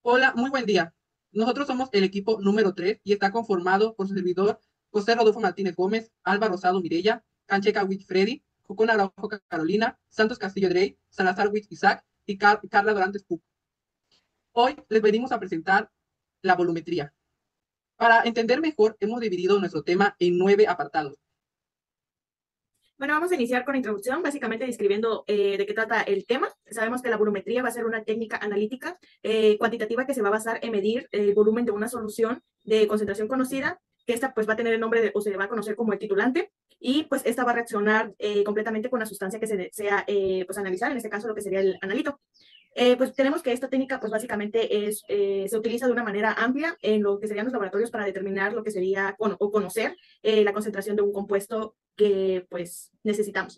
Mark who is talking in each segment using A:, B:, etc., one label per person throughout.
A: Hola, muy buen día. Nosotros somos el equipo número 3 y está conformado por su servidor José Rodolfo Martínez Gómez, Alba Rosado Mirella, Cancheca Witch Freddy, Jocona Araujo Carolina, Santos Castillo Drey, Salazar Witch Isaac y Carla Dorantes Puc. Hoy les venimos a presentar la volumetría. Para entender mejor, hemos dividido nuestro tema en 9 apartados.
B: Bueno, vamos a iniciar con la introducción, básicamente describiendo de qué trata el tema. Sabemos que la volumetría va a ser una técnica analítica cuantitativa que se va a basar en medir el volumen de una solución de concentración conocida, que esta pues va a tener el nombre o se le va a conocer como el titulante, y pues esta va a reaccionar completamente con la sustancia que se desea pues analizar, en este caso lo que sería el analito. Pues tenemos que esta técnica pues básicamente se utiliza de una manera amplia en lo que serían los laboratorios para determinar lo que sería o conocer la concentración de un compuesto que pues necesitamos.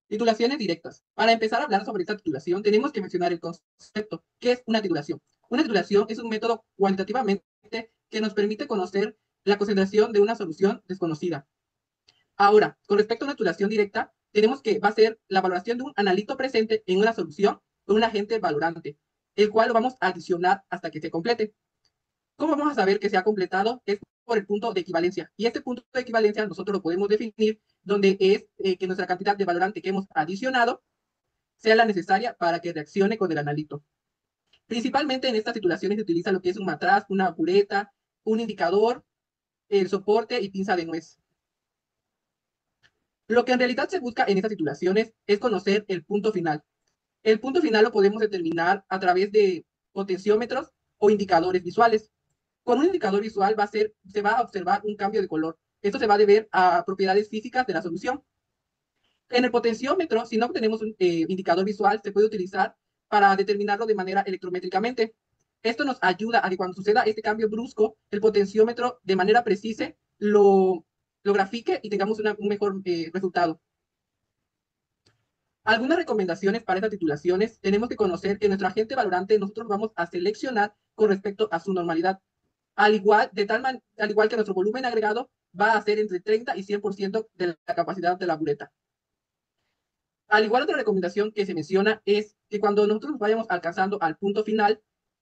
A: Titulaciones directas. Para empezar a hablar sobre esta titulación, tenemos que mencionar el concepto. ¿Qué es una titulación? Una titulación es un método cuantitativamente que nos permite conocer la concentración de una solución desconocida. Ahora, con respecto a una titulación directa, tenemos que va a ser la valoración de un analito presente en una solución con un agente valorante, el cual lo vamos a adicionar hasta que se complete. ¿Cómo vamos a saber que se ha completado? Es por el punto de equivalencia. Y este punto de equivalencia nosotros lo podemos definir donde es que nuestra cantidad de valorante que hemos adicionado sea la necesaria para que reaccione con el analito. Principalmente en estas titulaciones se utiliza lo que es un matraz, una bureta, un indicador, el soporte y pinza de nuez. Lo que en realidad se busca en estas titulaciones es conocer el punto final. El punto final lo podemos determinar a través de potenciómetros o indicadores visuales. Con un indicador visual se va a observar un cambio de color. Esto se va a deber a propiedades físicas de la solución. En el potenciómetro, si no obtenemos un indicador visual, se puede utilizar para determinarlo de manera electrométricamente. Esto nos ayuda a que cuando suceda este cambio brusco, el potenciómetro de manera precisa lo grafique y tengamos un mejor resultado. Algunas recomendaciones para estas titulaciones, tenemos que conocer que nuestro agente valorante nosotros vamos a seleccionar con respecto a su normalidad. Al igual que nuestro volumen agregado va a ser entre 30 y 100% de la capacidad de la bureta. Al igual, otra recomendación que se menciona es que cuando nosotros vayamos alcanzando al punto final,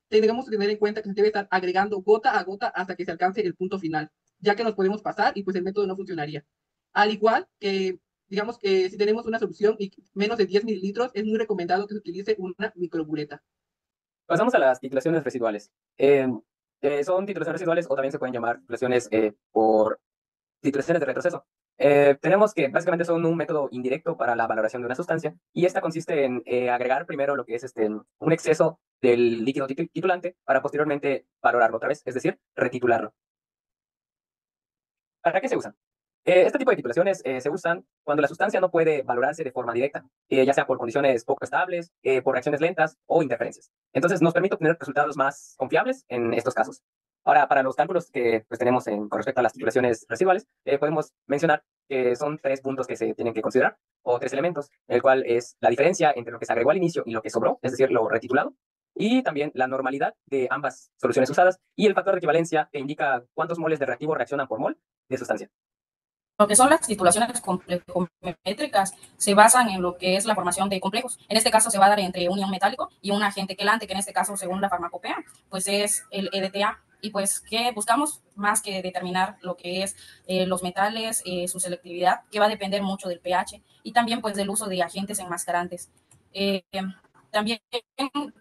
A: tengamos que tener en cuenta que se debe estar agregando gota a gota hasta que se alcance el punto final, ya que nos podemos pasar y pues el método no funcionaría. Al igual que, digamos que si tenemos una solución y menos de 10 mililitros, es muy recomendado que se utilice una microbureta.
C: Pasamos a las titulaciones residuales. Son titulaciones residuales o también se pueden llamar titulaciones por titulaciones de retroceso. Tenemos que básicamente son un método indirecto para la valoración de una sustancia y esta consiste en agregar primero lo que es un exceso del líquido titulante para posteriormente valorarlo otra vez, es decir, retitularlo. ¿Para qué se usan? Este tipo de titulaciones se usan cuando la sustancia no puede valorarse de forma directa, ya sea por condiciones poco estables, por reacciones lentas o interferencias. Entonces, nos permite obtener resultados más confiables en estos casos. Ahora, para los cálculos que pues, tenemos con respecto a las titulaciones residuales, podemos mencionar que son 3 puntos que se tienen que considerar, o 3 elementos, el cual es la diferencia entre lo que se agregó al inicio y lo que sobró, es decir, lo retitulado, y también la normalidad de ambas soluciones usadas, y el factor de equivalencia que indica cuántos moles de reactivo reaccionan por mol de sustancia.
D: Lo que son las titulaciones complejométricas se basan en lo que es la formación de complejos. En este caso se va a dar entre un ion metálico y un agente quelante, que en este caso, según la farmacopea, pues es el EDTA. Y pues, ¿qué buscamos? Más que determinar lo que es los metales, su selectividad, que va a depender mucho del pH y también pues del uso de agentes enmascarantes. Eh, También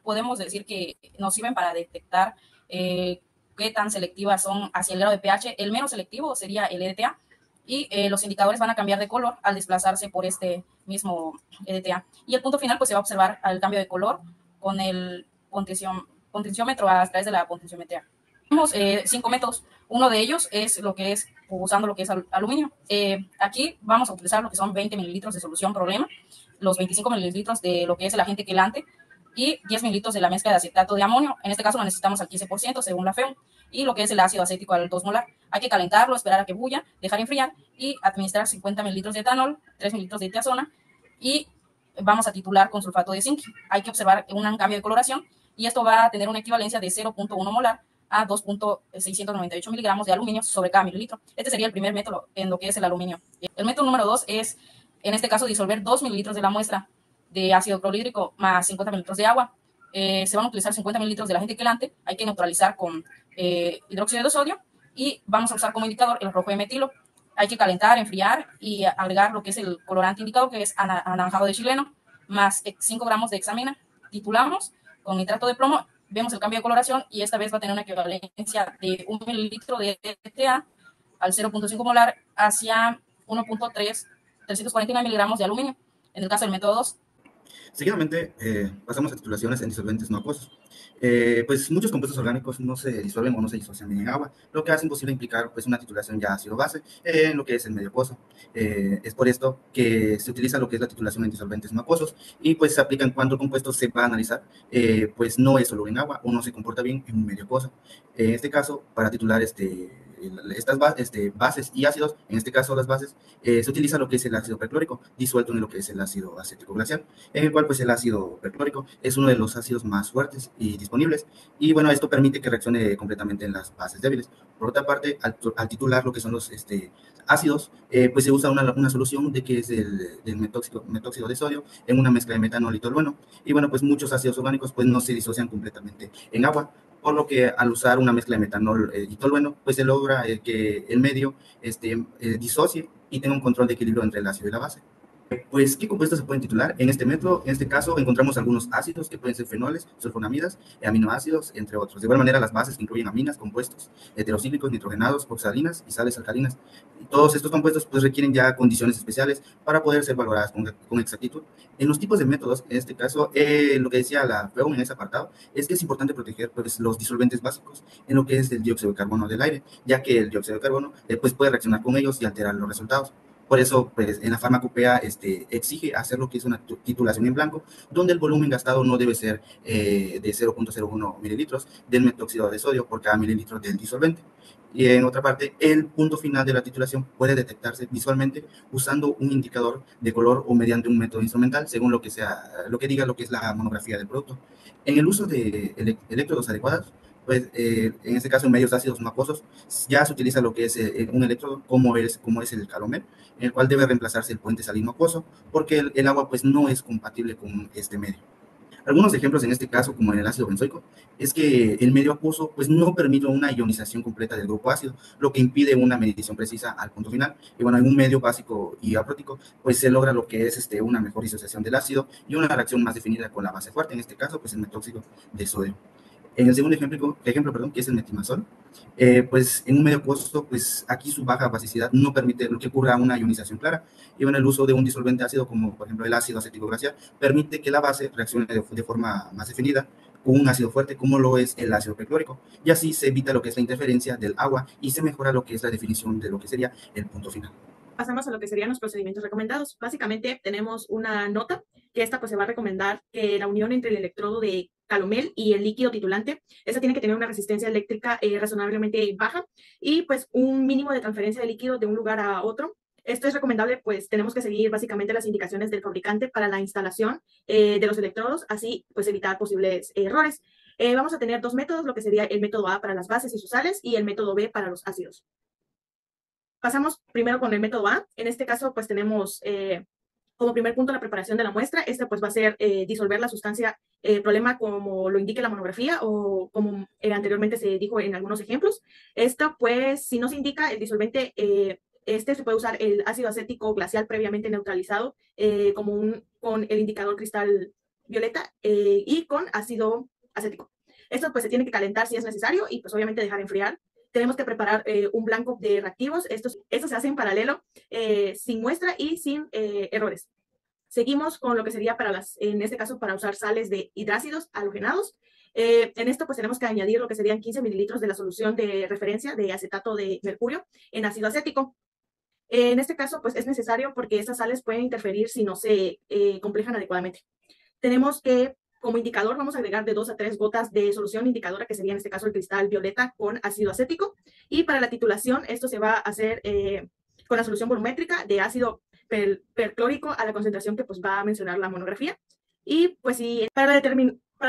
D: podemos decir que nos sirven para detectar qué tan selectivas son hacia el grado de pH. El menos selectivo sería el EDTA, y los indicadores van a cambiar de color al desplazarse por este mismo EDTA. Y el punto final pues se va a observar al cambio de color con el potenciómetro a través de la potenciometría. Tenemos 5 métodos. Uno de ellos es lo que es usando lo que es aluminio. Aquí vamos a utilizar lo que son 20 mililitros de solución problema, los 25 mililitros de lo que es el agente quelante y 10 mililitros de la mezcla de acetato de amonio. En este caso lo necesitamos al 15% según la FEU, y lo que es el ácido acético al 2 molar. Hay que calentarlo, esperar a que bulla, dejar enfriar y administrar 50 mililitros de etanol, 3 mililitros de tiazona, y vamos a titular con sulfato de zinc. Hay que observar un cambio de coloración y esto va a tener una equivalencia de 0.1 molar a 2.698 miligramos de aluminio sobre cada mililitro. Este sería el primer método en lo que es el aluminio. El método número 2 es, en este caso, disolver 2 mililitros de la muestra de ácido clorhídrico más 50 mililitros de agua. se van a utilizar 50 mililitros del agente quelante, hay que neutralizar con hidróxido de sodio y vamos a usar como indicador el rojo de metilo. Hay que calentar, enfriar y agregar lo que es el colorante indicado, que es anaranjado de chileno, más 5 gramos de hexamina. Titulamos con nitrato de plomo, vemos el cambio de coloración y esta vez va a tener una equivalencia de 1 mililitro de ETA al 0.5 molar hacia 1.3, 349 miligramos de aluminio. En el caso del método 2.
E: Seguidamente, pasamos a titulaciones en disolventes no acuosos. Pues muchos compuestos orgánicos no se disuelven o no se disocian bien en agua, lo que hace imposible implicar pues, una titulación ya ácido-base en lo que es el medio acuoso. Es por esto que se utiliza lo que es la titulación en disolventes no acuosos y pues se aplican cuando el compuesto se va a analizar, pues no es soluble en agua o no se comporta bien en un medio acuoso. En este caso, para titular estas bases y ácidos, en este caso las bases, se utiliza lo que es el ácido perclórico disuelto en lo que es el ácido acético glacial, en el cual pues el ácido perclórico es uno de los ácidos más fuertes y disponibles, y bueno, esto permite que reaccione completamente en las bases débiles. Por otra parte, al titular lo que son los ácidos, pues se usa una solución de que es del metóxido de sodio en una mezcla de metanol y tolueno, y bueno, pues muchos ácidos orgánicos pues no se disocian completamente en agua, por lo que al usar una mezcla de metanol y tolueno, pues se logra que el medio disocie y tenga un control de equilibrio entre el ácido y la base. Pues, ¿qué compuestos se pueden titular? En este método, en este caso, encontramos algunos ácidos que pueden ser fenoles, sulfonamidas, aminoácidos, entre otros. De igual manera, las bases que incluyen aminas, compuestos heterocíclicos, nitrogenados, oxalinas y sales alcalinas. Y todos estos compuestos pues, requieren ya condiciones especiales para poder ser valoradas con exactitud. En los tipos de métodos, en este caso, lo que decía la FEUM en ese apartado, es que es importante proteger pues, los disolventes básicos en lo que es el dióxido de carbono del aire, ya que el dióxido de carbono pues, puede reaccionar con ellos y alterar los resultados. Por eso, pues, en la farmacopea exige hacer lo que es una titulación en blanco, donde el volumen gastado no debe ser de 0.01 mililitros del metóxido de sodio por cada mililitro del disolvente. Y en otra parte, el punto final de la titulación puede detectarse visualmente usando un indicador de color o mediante un método instrumental, según lo que diga lo que es la monografía del producto. En el uso de electrodos adecuados, pues en este caso en medios ácidos no acuosos, ya se utiliza lo que es un electrodo como es el calomel, en el cual debe reemplazarse el puente salino acuoso, porque el agua pues no es compatible con este medio. Algunos ejemplos en este caso, como en el ácido benzoico, es que el medio acuoso pues no permite una ionización completa del grupo ácido, lo que impide una medición precisa al punto final. Y bueno, en un medio básico y aprótico, pues se logra lo que es una mejor disociación del ácido y una reacción más definida con la base fuerte, en este caso pues el metóxido de sodio. En el segundo ejemplo, que es el metimazol, pues en un medio acuoso, pues aquí su baja basicidad no permite lo que ocurra una ionización clara. Y bueno, el uso de un disolvente ácido, como por ejemplo el ácido acético glacial, permite que la base reaccione de forma más definida con un ácido fuerte, como lo es el ácido perclórico. Y así se evita lo que es la interferencia del agua y se mejora lo que es la definición de lo que sería el punto final.
B: Pasamos a lo que serían los procedimientos recomendados. Básicamente tenemos una nota que esta pues se va a recomendar que la unión entre el electrodo de calomel y el líquido titulante, esta tiene que tener una resistencia eléctrica razonablemente baja y pues un mínimo de transferencia de líquido de un lugar a otro. Esto es recomendable, pues tenemos que seguir básicamente las indicaciones del fabricante para la instalación de los electrodos, así pues evitar posibles errores. Vamos a tener dos métodos, lo que sería el método A para las bases y sus sales y el método B para los ácidos. Pasamos primero con el método A. En este caso, pues tenemos como primer punto la preparación de la muestra. Este pues va a ser disolver la sustancia, problema como lo indique la monografía o como anteriormente se dijo en algunos ejemplos. Esto pues si no se indica el disolvente, se puede usar el ácido acético glacial previamente neutralizado con el indicador cristal violeta y con ácido acético. Esto pues se tiene que calentar si es necesario y pues obviamente dejar enfriar. Tenemos que preparar un blanco de reactivos. Estos se hacen en paralelo, sin muestra y sin errores. Seguimos con lo que sería en este caso, para usar sales de hidrácidos halogenados. En esto, pues tenemos que añadir lo que serían 15 mililitros de la solución de referencia de acetato de mercurio en ácido acético. En este caso, pues es necesario porque estas sales pueden interferir si no se complejan adecuadamente. Tenemos que como indicador vamos a agregar de 2 a 3 gotas de solución indicadora, que sería en este caso el cristal violeta con ácido acético. Y para la titulación, esto se va a hacer con la solución volumétrica de ácido perclórico a la concentración que pues va a mencionar la monografía. Y pues sí, para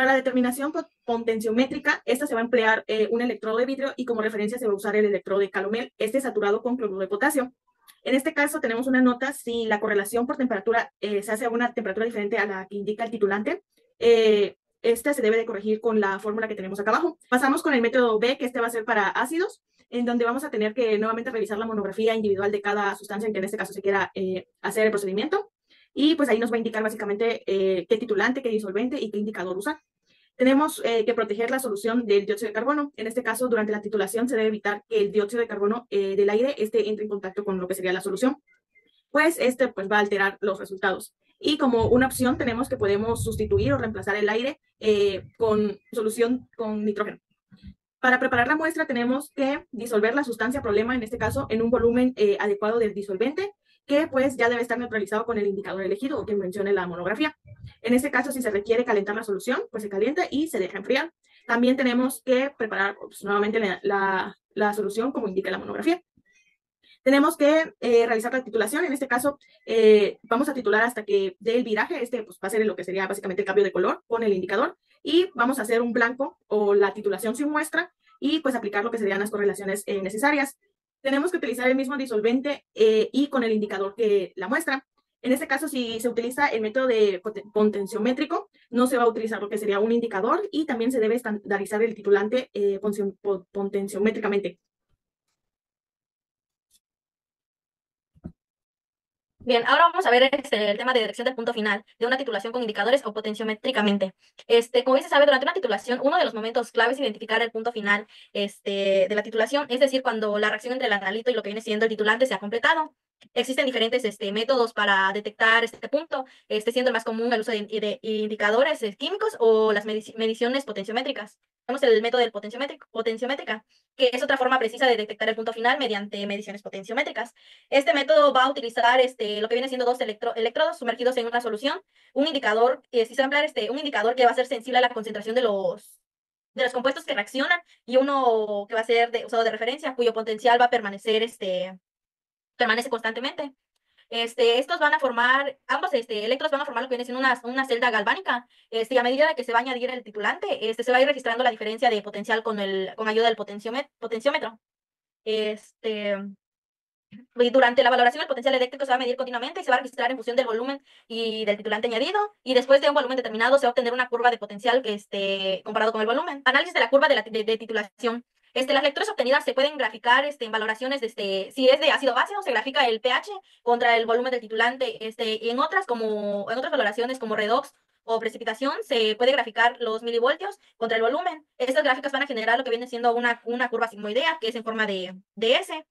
B: la determinación potenciométrica, esta se va a emplear un electrodo de vidrio y como referencia se va a usar el electrodo de calomel, saturado con cloruro de potasio. En este caso tenemos una nota si la correlación por temperatura se hace a una temperatura diferente a la que indica el titulante. este se debe de corregir con la fórmula que tenemos acá abajo. Pasamos con el método B, que este va a ser para ácidos, en donde vamos a tener que nuevamente revisar la monografía individual de cada sustancia en que en este caso se quiera hacer el procedimiento. Y pues ahí nos va a indicar básicamente qué titulante, qué disolvente y qué indicador usar. Tenemos que proteger la solución del dióxido de carbono. En este caso, durante la titulación se debe evitar que el dióxido de carbono del aire entre en contacto con lo que sería la solución, pues pues va a alterar los resultados. Y como una opción tenemos que podemos sustituir o reemplazar el aire con solución con nitrógeno. Para preparar la muestra tenemos que disolver la sustancia problema, en este caso, en un volumen adecuado del disolvente, que pues ya debe estar neutralizado con el indicador elegido o que mencione la monografía. En este caso, si se requiere calentar la solución, pues se calienta y se deja enfriar. También tenemos que preparar pues, nuevamente la solución como indica la monografía. Tenemos que realizar la titulación. En este caso, vamos a titular hasta que dé el viraje. Pues, va a ser lo que sería básicamente el cambio de color con el indicador. Y vamos a hacer un blanco o la titulación sin muestra y pues aplicar lo que serían las correlaciones necesarias. Tenemos que utilizar el mismo disolvente y con el indicador que la muestra. En este caso, si se utiliza el método de potenciométrico, no se va a utilizar lo que sería un indicador y también se debe estandarizar el titulante potenciométricamente.
F: Bien, ahora vamos a ver el tema de detección del punto final de una titulación con indicadores o potenciométricamente. Como bien se sabe, durante una titulación, uno de los momentos claves es identificar el punto final de la titulación, es decir, cuando la reacción entre el analito y lo que viene siendo el titulante se ha completado. Existen diferentes métodos para detectar este punto, siendo el más común el uso de indicadores químicos o las mediciones potenciométricas. Tenemos el método del potenciométrica, que es otra forma precisa de detectar el punto final mediante mediciones potenciométricas. Este método va a utilizar lo que viene siendo dos electrodos sumergidos en una solución, un indicador, si se va a emplear un indicador que va a ser sensible a la concentración de los compuestos que reaccionan y uno que va a ser usado de referencia, cuyo potencial va a permanecer, permanece constantemente. Estos van a formar, ambos electrodos van a formar lo que viene siendo una celda galvánica. Y a medida que se va a añadir el titulante, se va a ir registrando la diferencia de potencial con ayuda del potenciómetro. Y durante la valoración, el potencial eléctrico se va a medir continuamente y se va a registrar en función del volumen y del titulante añadido. Y después de un volumen determinado, se va a obtener una curva de potencial que esté comparado con el volumen. Análisis de la curva de titulación. Las lecturas obtenidas se pueden graficar en valoraciones si es de ácido-base, se grafica el pH contra el volumen del titulante. Y en otras valoraciones como redox o precipitación, se puede graficar los milivoltios contra el volumen. Estas gráficas van a generar lo que viene siendo una curva sigmoidea, que es en forma de S.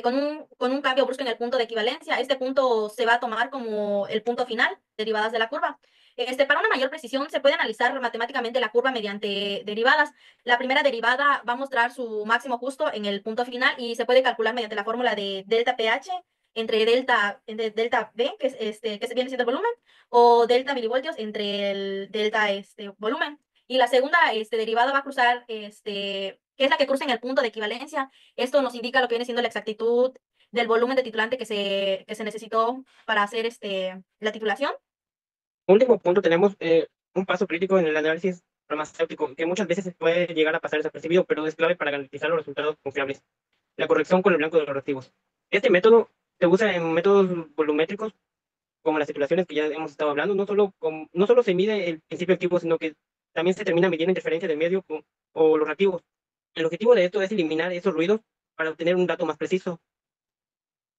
F: Con un cambio brusco en el punto de equivalencia. Este punto se va a tomar como el punto final, derivadas de la curva. Para una mayor precisión, se puede analizar matemáticamente la curva mediante derivadas. La primera derivada va a mostrar su máximo justo en el punto final y se puede calcular mediante la fórmula de delta pH entre delta B, que viene siendo el volumen, o delta milivoltios entre el delta volumen. Y la segunda derivada va a cruzar, que es la que cruza en el punto de equivalencia. Esto nos indica lo que viene siendo la exactitud del volumen de titulante que se necesitó para hacer la titulación.
G: Último punto, tenemos un paso crítico en el análisis farmacéutico que muchas veces puede llegar a pasar desapercibido, pero es clave para garantizar los resultados confiables. La corrección con el blanco de los reactivos. Este método se usa en métodos volumétricos, como las titulaciones que ya hemos estado hablando. No solo se mide el principio activo, sino que también se termina midiendo interferencia del medio o los reactivos. El objetivo de esto es eliminar esos ruidos para obtener un dato más preciso.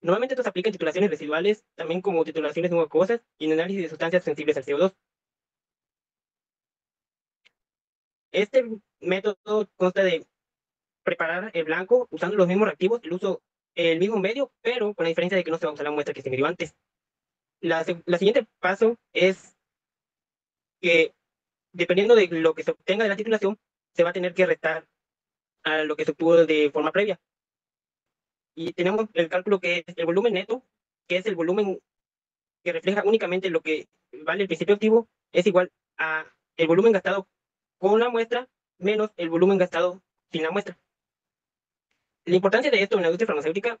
G: Normalmente esto se aplica en titulaciones residuales, también como titulaciones no acuosas y en análisis de sustancias sensibles al CO2. Este método consta de preparar el blanco usando los mismos reactivos, el mismo medio, pero con la diferencia de que no se va a usar la muestra que se midió antes. La siguiente paso es que, dependiendo de lo que se obtenga de la titulación, se va a tener que restar a lo que se obtuvo de forma previa. Y tenemos el cálculo que es el volumen neto, que es el volumen que refleja únicamente lo que vale el principio activo, es igual a el volumen gastado con la muestra menos el volumen gastado sin la muestra. La importancia de esto en la industria farmacéutica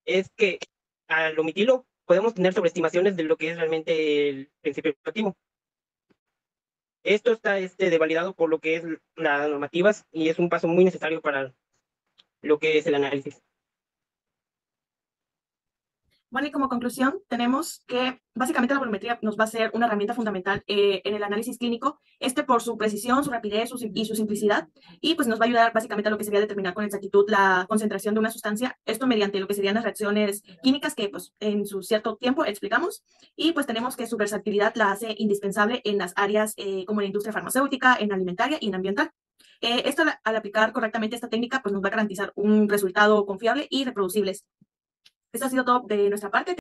G: es que al omitirlo podemos tener sobreestimaciones de lo que es realmente el principio activo. Esto está devalidado por lo que es las normativas y es un paso muy necesario para lo que es el análisis.
B: Bueno, y como conclusión, tenemos que básicamente la volumetría nos va a ser una herramienta fundamental en el análisis clínico, por su precisión, su rapidez y su simplicidad, y pues nos va a ayudar básicamente a lo que sería determinar con exactitud la concentración de una sustancia, esto mediante lo que serían las reacciones químicas que pues en su cierto tiempo explicamos, y pues tenemos que su versatilidad la hace indispensable en las áreas como en la industria farmacéutica, en alimentaria y en ambiental. Esto al aplicar correctamente esta técnica pues nos va a garantizar un resultado confiable y reproducible. Esto ha sido todo de nuestra parte.